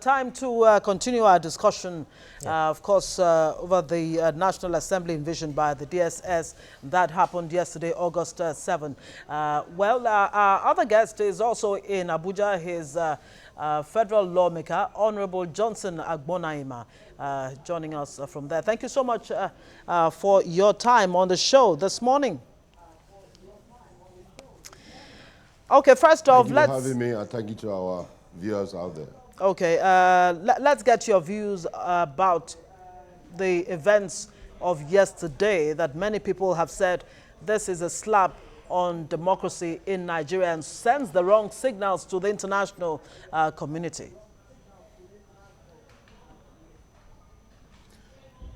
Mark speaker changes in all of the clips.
Speaker 1: time to continue our discussion, of course, over the National Assembly envisioned by the DSS. That happened yesterday, August 7. Well, our other guest is also in Abuja. His federal lawmaker, Honorable Johnson Agbonaima, joining us from there. Thank you so much for your time on the show this morning. Okay, first off,
Speaker 2: let's... Thank you for having me, and thank you to our viewers out there.
Speaker 1: Okay, let's get your views about the events of yesterday that many people have said this is a slap on democracy in Nigeria and sends the wrong signals to the international community.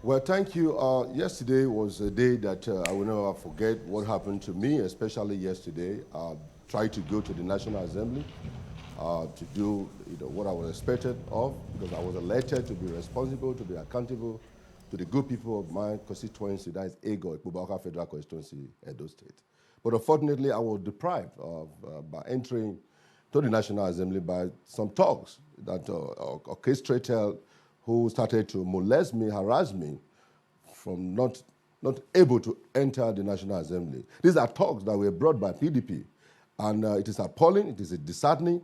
Speaker 2: Well, thank you. Yesterday was a day that I will never forget what happened to me, especially yesterday. Tried to go to the National Assembly to do what I was expected of, because I was elected to be responsible, to be accountable to the good people of my constituency, that is Ego, Ikubauka Federal Constituency, Edo State. But unfortunately, I was deprived of, by entering to the National Assembly by some thugs that orchestrated, who started to molest me, harass me, from not able to enter the National Assembly. These are thugs that were brought by PDP. And it is appalling, it is disheartening.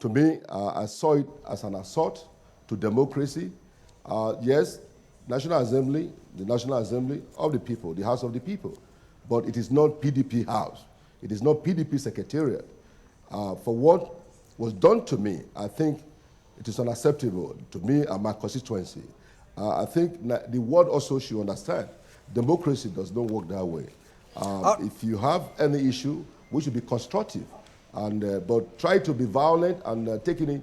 Speaker 2: To me, I saw it as an assault to democracy. Yes, National Assembly, the National Assembly of the people, the House of the people. But it is not PDP House. It is not PDP Secretariat. For what was done to me, I think it is unacceptable to me and my constituency. I think the world also should understand democracy does not work that way. If you have any issue, we should be constructive, but try to be violent and taking it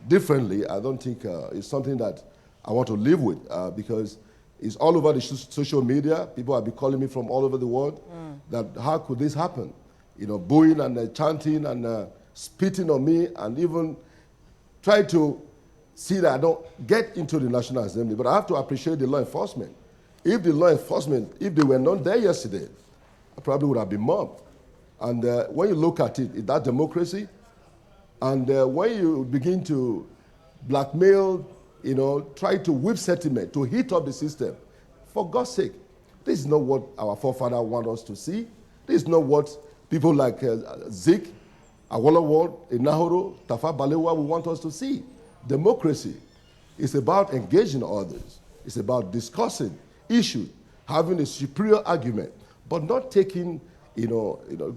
Speaker 2: differently. I don't think it's something that I want to live with, because it's all over the social media. People have been calling me from all over the world that how could this happen? Booing and chanting and spitting on me, and even try to see that I don't get into the National Assembly. But I have to appreciate the law enforcement. If the law enforcement, if they were not there yesterday, I probably would have been mobbed. And when you look at it, is that democracy? And when you begin to blackmail, try to whip sentiment, to heat up the system, for God's sake, this is not what our forefathers want us to see. This is not what people like Zik, Awolowo, Enahoro, Tafa Balewa will want us to see. Democracy is about engaging others. It's about discussing issues, having a superior argument, but not taking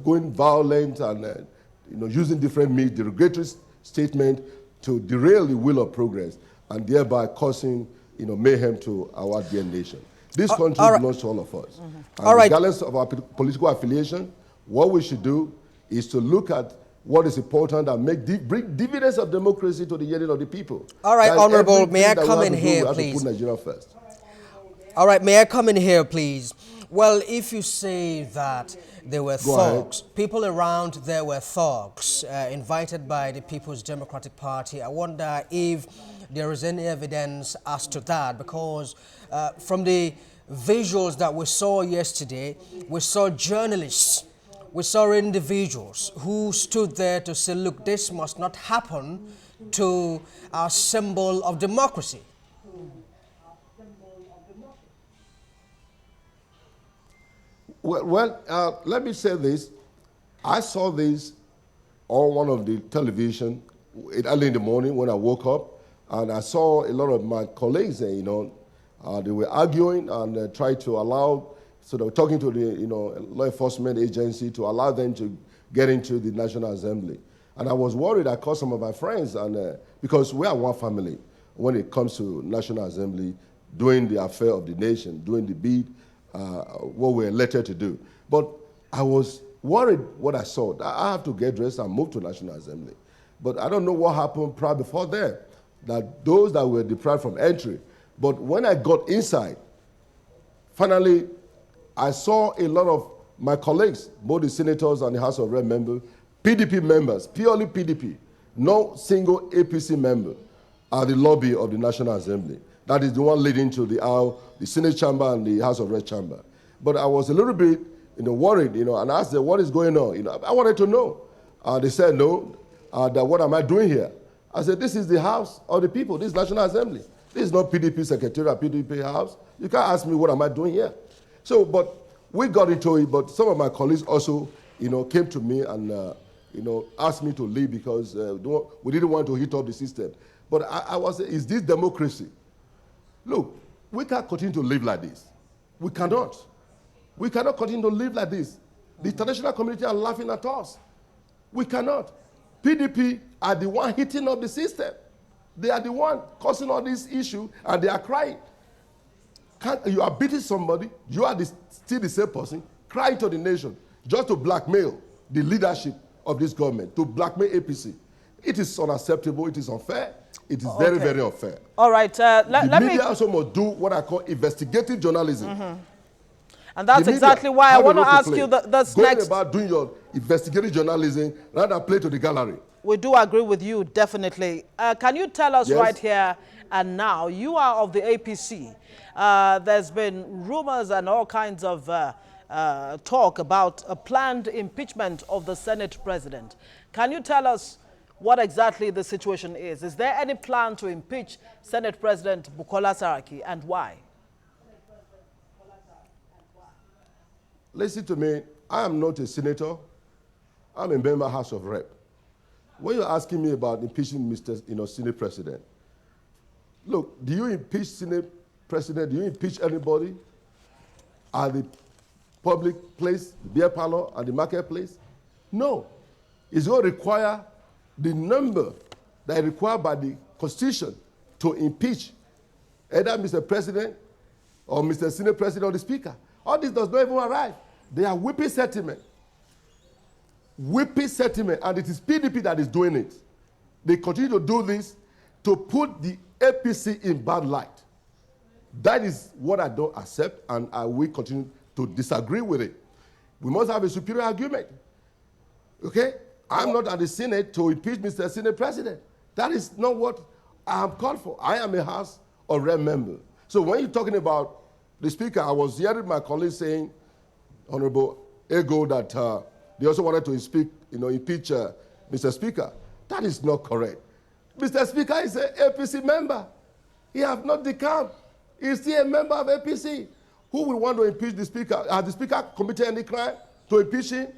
Speaker 2: going violent and using different means, derogatory statement to derail the will of progress and thereby causing mayhem to our dear nation. This country belongs to all of us. And regardless of our political affiliation, what we should do is to look at what is important and bring dividends of democracy to the hearing of the people.
Speaker 3: All right, Honorable, may I come in here, please?
Speaker 2: To put Nigeria first.
Speaker 3: All right, may I come in here, please? Well, if you say that there were thugs, people around there were thugs invited by the People's Democratic Party, I wonder if there is any evidence as to that, because from the visuals that we saw yesterday, we saw journalists, we saw individuals who stood there to say, look, this must not happen to our symbol of democracy.
Speaker 2: Well, let me say this. I saw this on one of the television early in the morning when I woke up, and I saw a lot of my colleagues there, they were arguing and tried to allow, so they were talking to the law enforcement agency to allow them to get into the National Assembly. And I was worried. I called some of my friends, and because we are one family when it comes to National Assembly, doing the affair of the nation, doing the bid, what we're elected to do. But I was worried what I saw. I have to get dressed and move to National Assembly. But I don't know what happened prior before then, that those that were deprived from entry. But when I got inside, finally, I saw a lot of my colleagues, both the senators and the House of Rep members, PDP members, purely PDP, no single APC member at the lobby of the National Assembly. That is the one leading to the aisle, the Senate chamber and the House of Rep chamber. But I was a little bit, worried, and asked them, what is going on? I wanted to know. They said, no, that what am I doing here? I said, this is the house of the people. This is National Assembly. This is not PDP Secretariat, PDP House. You can't ask me what am I doing here. So, but we got into it, but some of my colleagues also, came to me and, asked me to leave because we didn't want to hit up the system. But I was saying, is this democracy? Look, we can't continue to live like this. We cannot. We cannot continue to live like this. The international community are laughing at us. We cannot. PDP are the one hitting up the system. They are the one causing all this issue, and they are crying. You are beating somebody, you are still the same person, crying to the nation, just to blackmail the leadership of this government, to blackmail APC. It is unacceptable, it is unfair, it is very, very unfair.
Speaker 1: All right,
Speaker 2: the media also must do what I call investigative journalism.
Speaker 1: And that's exactly why I want to ask you this next.
Speaker 2: About doing your investigative journalism rather than play to the gallery.
Speaker 1: We do agree with you, definitely. Can you tell us right here and now, you are of the APC. There's been rumors and all kinds of talk about a planned impeachment of the Senate president. Can you tell us what exactly the situation is? Is there any plan to impeach Senate President Bukola Saraki, and why?
Speaker 2: Listen to me, I am not a senator. I'm a member of House of Rep. When you're asking me about impeaching Mr. Senate President, look, do you impeach Senate President? Do you impeach anybody at the public place, the beer parlor, at the marketplace? No. It's going to require the number that is required by the Constitution to impeach either Mr. President or Mr. Senate President or the Speaker. All this does not even arrive. They are whipping settlement. Whipping settlement, and it is PDP that is doing it. They continue to do this to put the APC in bad light. That is what I don't accept, and I will continue to disagree with it. We must have a superior argument. Okay? I'm not at the Senate to impeach Mr. Senate President. That is not what I am called for. I am a House of Rep member. So when you're talking about the Speaker, I was hearing my colleagues saying, Honorable Ego, that they also wanted to impeach Mr. Speaker. That is not correct. Mr. Speaker is an APC member. He has not decamped. He is still a member of APC. Who will want to impeach the Speaker? Has the Speaker committed any crime to impeach him?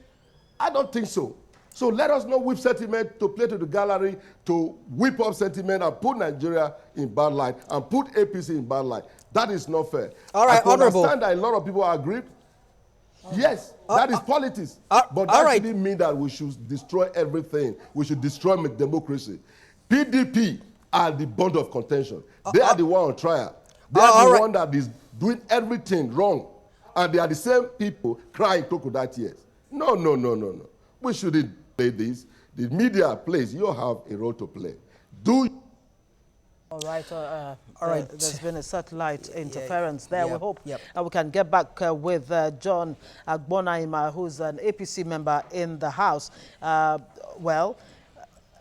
Speaker 2: I don't think so. So let us not whip sentiment to play to the gallery, to whip up sentiment and put Nigeria in bad light and put APC in bad light. That is not fair.
Speaker 3: All right,
Speaker 2: I
Speaker 3: Honorable.
Speaker 2: understand that a lot of people are aggrieved. Yes, that is politics. But that didn't mean that we should destroy everything. We should destroy democracy. PDP are the bond of contention. They are the one on trial. They are the one that is doing everything wrong. And they are the same people crying crocodile tears. No, no, no, no, no. We shouldn't play this. The media plays. You have a role to play.
Speaker 1: All right, there's been a satellite interference there. We hope we can get back with John Agbonaima, who's an APC member in the House.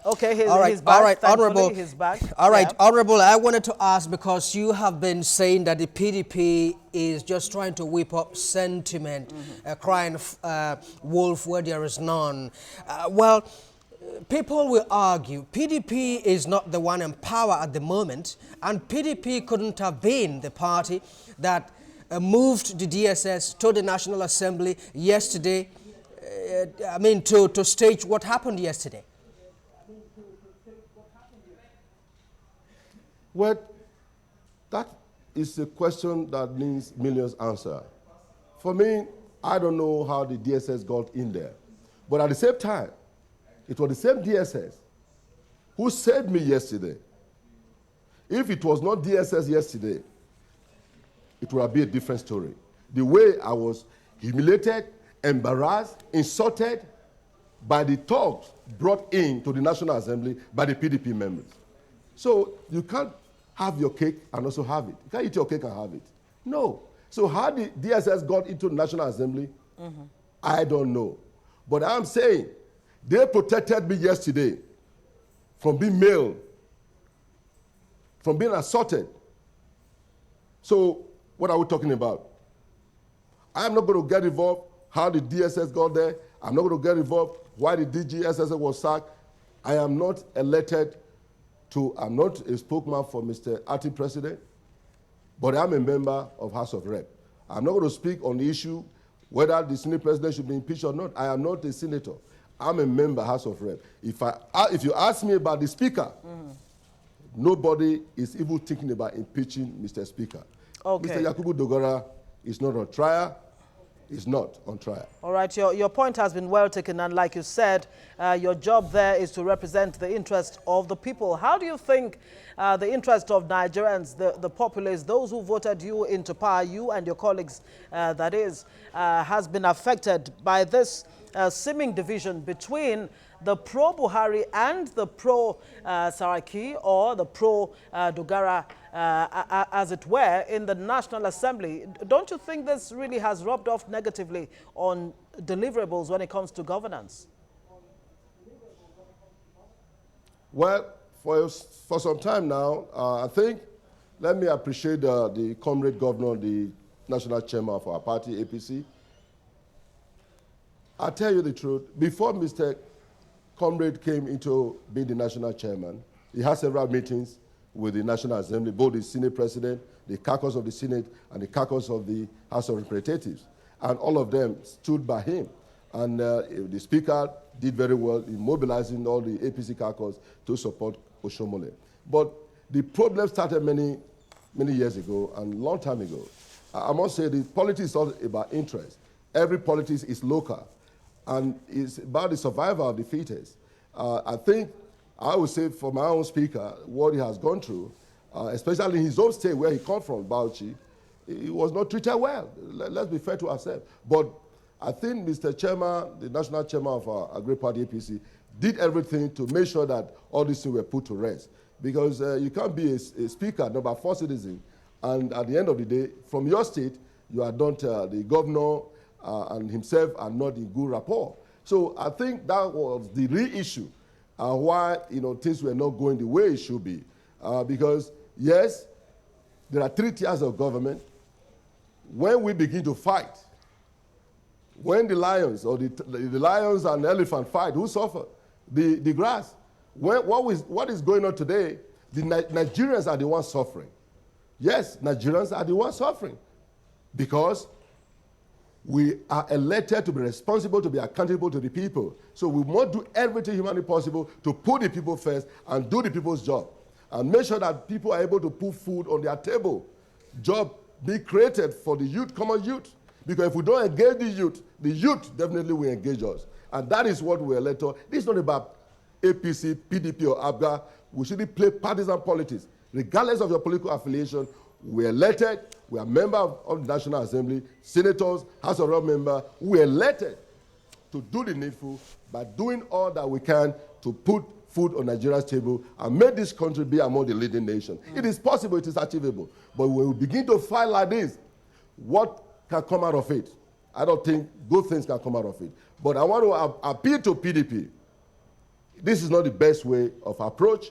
Speaker 1: Okay, he's back.
Speaker 3: All right, Honorable.
Speaker 1: He's back.
Speaker 3: All right, Honorable, I wanted to ask, because you have been saying that the PDP is just trying to whip up sentiment, crying wolf where there is none. People will argue PDP is not the one in power at the moment, and PDP couldn't have been the party that moved the DSS to the National Assembly yesterday, to stage what happened yesterday.
Speaker 2: Well, that is a question that needs millions answer. For me, I don't know how the DSS got in there. But at the same time, it was the same DSS who saved me yesterday. If it was not DSS yesterday, it would have been a different story. The way I was humiliated, embarrassed, insulted by the thugs brought in to the National Assembly by the PDP members. So you can't have your cake and also have it. You can't eat your cake and have it. No. So how the DSS got into the National Assembly, I don't know. But I'm saying they protected me yesterday from being mailed, from being assaulted. So what are we talking about? I'm not going to get involved how the DSS got there. I'm not going to get involved why the DGSS was sacked. I am not elected I'm not a spokesman for Mr. Acting President, but I'm a member of House of Rep. I'm not going to speak on the issue whether the Senate President should be impeached or not. I am not a senator. I'm a member House of Rep. If you ask me about the Speaker, nobody is even thinking about impeaching Mr. Speaker.
Speaker 1: Okay.
Speaker 2: Mr. Yakubu Dogara is not on trial. Is not on trial.
Speaker 1: All right, your point has been well taken, and like you said, your job there is to represent the interest of the people. How do you think the interest of Nigerians, the populace, those who voted you into power, you and your colleagues, that is, has been affected by this seeming division between the pro-Buhari and the pro-Saraki, or the pro-Dogara, as it were, in the National Assembly? Don't you think this really has rubbed off negatively on deliverables when it comes to governance?
Speaker 2: Well, for some time now, I think, let me appreciate the comrade governor, the national chairman of our party, APC. I'll tell you the truth. Before Mr. Comrade came into being the national chairman, he had several meetings with the National Assembly, both the Senate President, the caucus of the Senate, and the caucus of the House of Representatives. And all of them stood by him. And the Speaker did very well in mobilizing all the APC caucus to support Oshomole. But the problem started many years ago and a long time ago. I must say the politics is all about interest. Every politics is local, and it's about the survival of the fittest. I would say for my own speaker, what he has gone through, especially in his own state where he comes from, Bauchi, he was not treated well. Let's be fair to ourselves. But I think Mr. Chairman, the national chairman of our great party, APC, did everything to make sure that all these things were put to rest. Because you can't be a speaker, number 4 citizen, and at the end of the day, from your state, you are not the governor and himself are not in good rapport. So I think that was the real issue, why things were not going the way it should be. Because yes, there are 3 tiers of government. When we begin to fight, when the lions or the lions and the elephant fight, who suffer? The grass. What is going on today? The Nigerians are the ones suffering. Yes, Nigerians are the ones suffering because we are elected to be responsible, to be accountable to the people. So we must do everything humanly possible to put the people first and do the people's job and make sure that people are able to put food on their table. Job be created for the youth, common youth. Because if we don't engage the youth definitely will engage us. And that is what we are elected. This is not about APC, PDP, or ABGA. We shouldn't play partisan politics. Regardless of your political affiliation, we are elected, we are members of the National Assembly, senators, House of Rep members. We are elected to do the needful by doing all that we can to put food on Nigeria's table and make this country be among the leading nations. It is possible, it is achievable. But when we begin to fight like this, what can come out of it? I don't think good things can come out of it. But I want to appeal to PDP. This is not the best way of approach.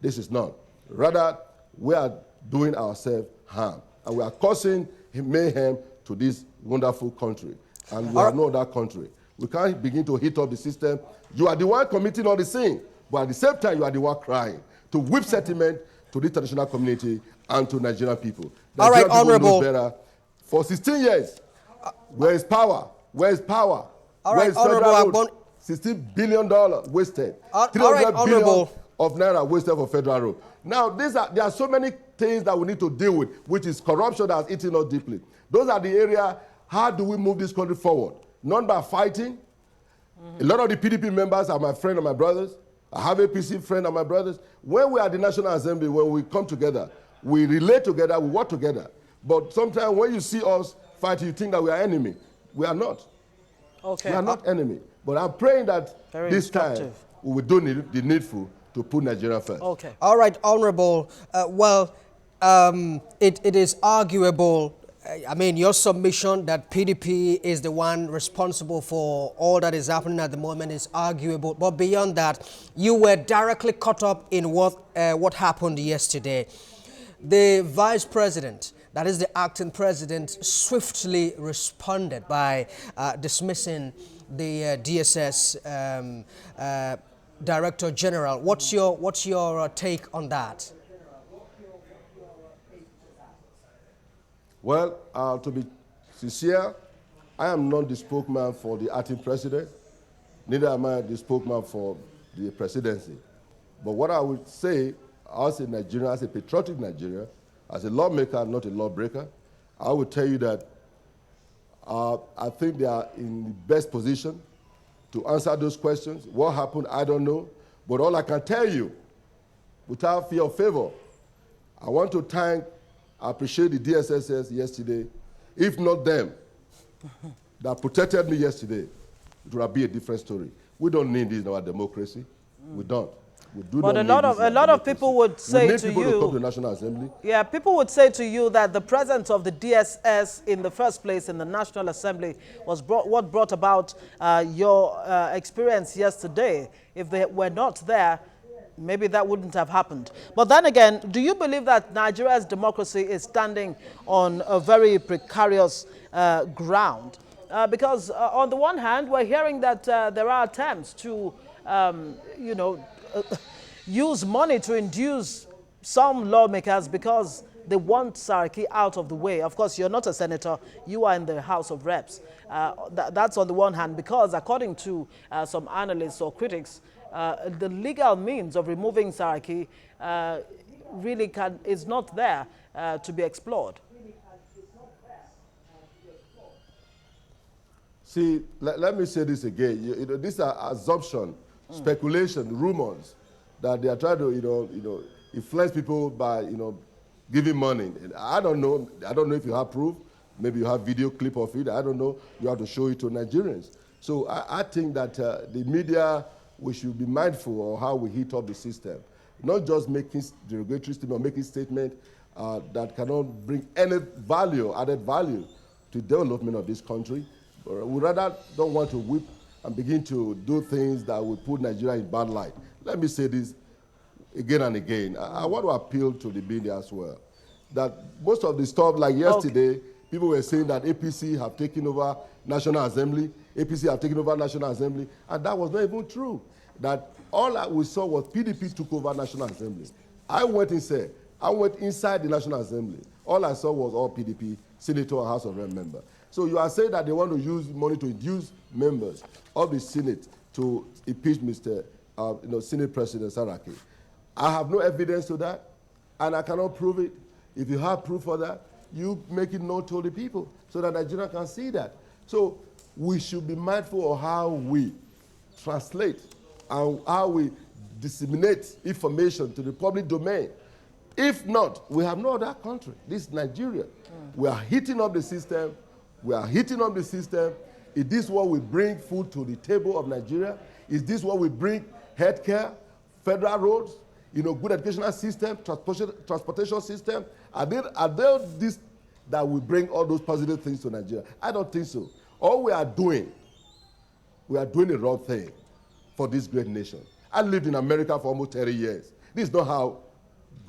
Speaker 2: This is not. Rather, we are doing ourselves harm. And we are causing mayhem to this wonderful country. And we are no other country. We can't begin to hit up the system. You are the one committing all the sin, but at the same time, you are the one crying to whip settlement to the international community and to Nigerian people.
Speaker 3: All right, Honorable.
Speaker 2: Better. For 16 years, where is power? Where is power?
Speaker 3: All right, Honorable.
Speaker 2: $16 billion wasted.
Speaker 3: All right, Honorable.
Speaker 2: Of naira wasted for federal road. Now, there are so many things that we need to deal with, which is corruption that has eaten us deeply. Those are the areas, how do we move this country forward? Not by fighting. A lot of the PDP members are my friends and my brothers. I have a APC friend and my brothers. When we are at the National Assembly, when we come together, we relate together, we work together. But sometimes when you see us fighting, you think that we are enemy. We are not.
Speaker 1: Okay.
Speaker 2: We are not enemy. But I'm praying that this time we will do the needful to put Nigeria first.
Speaker 1: Okay.
Speaker 3: All right, Honorable. It is arguable, I mean, your submission that PDP is the one responsible for all that is happening at the moment is arguable. But beyond that, you were directly caught up in what happened yesterday. The Vice President, that is the acting president, swiftly responded by dismissing the DSS Director General. What's your take on that?
Speaker 2: Well, to be sincere, I am not the spokesman for the acting president, neither am I the spokesman for the presidency. But what I would say, as a Nigerian, as a patriotic Nigerian, as a lawmaker, not a lawbreaker, I would tell you that I think they are in the best position to answer those questions. What happened, I don't know. But all I can tell you, without fear or favor, I want to I appreciate the DSSS yesterday. If not them that protected me yesterday, it would be a different story. We don't need this in our democracy. We don't. We do
Speaker 1: But
Speaker 2: not
Speaker 1: a lot of people would say to
Speaker 2: people
Speaker 1: you,
Speaker 2: to come to the National Assembly.
Speaker 1: Yeah, people would say to you that the presence of the DSS in the first place in the National Assembly was what brought about your experience yesterday. If they were not there, maybe that wouldn't have happened. But then again, do you believe that Nigeria's democracy is standing on a very precarious ground? Because on the one hand, we're hearing that there are attempts to, use money to induce some lawmakers because they want Saraki out of the way. Of course, you're not a senator. You are in the House of Reps. That's on the one hand, because according to some analysts or critics, the legal means of removing Saraki really is not there to be explored.
Speaker 2: See, let me say this again. These are assumption, speculation, rumors that they are trying to, influence people by, giving money. And I don't know if you have proof. Maybe you have video clip of it. I don't know. You have to show it to Nigerians. So I think that the media, we should be mindful of how we heat up the system. Not just making derogatory statement or making statement that cannot bring any value, added value to development of this country. We rather don't want to whip and begin to do things that will put Nigeria in bad light. Let me say this again and again. I want to appeal to the media as well, that most of the stuff, like yesterday, people were saying that APC have taken over National Assembly, APC have taken over National Assembly, and that was not even true. That all that we saw was PDP took over National Assembly. I went inside the National Assembly. All I saw was all PDP, Senator and House of Rep member. So you are saying that they want to use money to induce members of the Senate to impeach Mr. Senate President Saraki. I have no evidence to that, and I cannot prove it. If you have proof for that, you make it known to the people so that Nigeria can see that. So we should be mindful of how we translate and how we disseminate information to the public domain. If not, we have no other country. This is Nigeria. We are heating up the system. We are heating up the system. Is this what will bring food to the table of Nigeria? Is this what will bring healthcare, federal roads, good educational system, transportation system? Are there this that will bring all those positive things to Nigeria? I don't think so. All we are doing the wrong thing for this great nation. I lived in America for almost 30 years. This is not how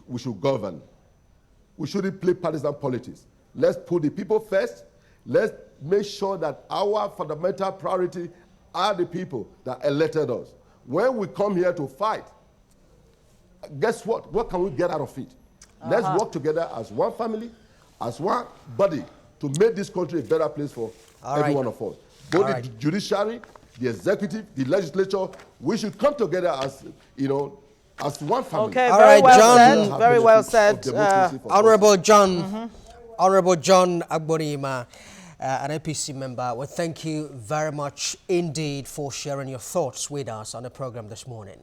Speaker 2: we should govern. We shouldn't play partisan politics. Let's put the people first. Let's make sure that our fundamental priority are the people that elected us. When we come here to fight, guess what? What can we get out of it? Let's work together as one family, as one body, to make this country a better place for every one of us. Both the judiciary, the executive, the legislature, we should come together as, as one family.
Speaker 1: Okay, very well said.
Speaker 3: Honorable John, Honorable John Agborima, an APC member, well, thank you very much indeed for sharing your thoughts with us on the program this morning.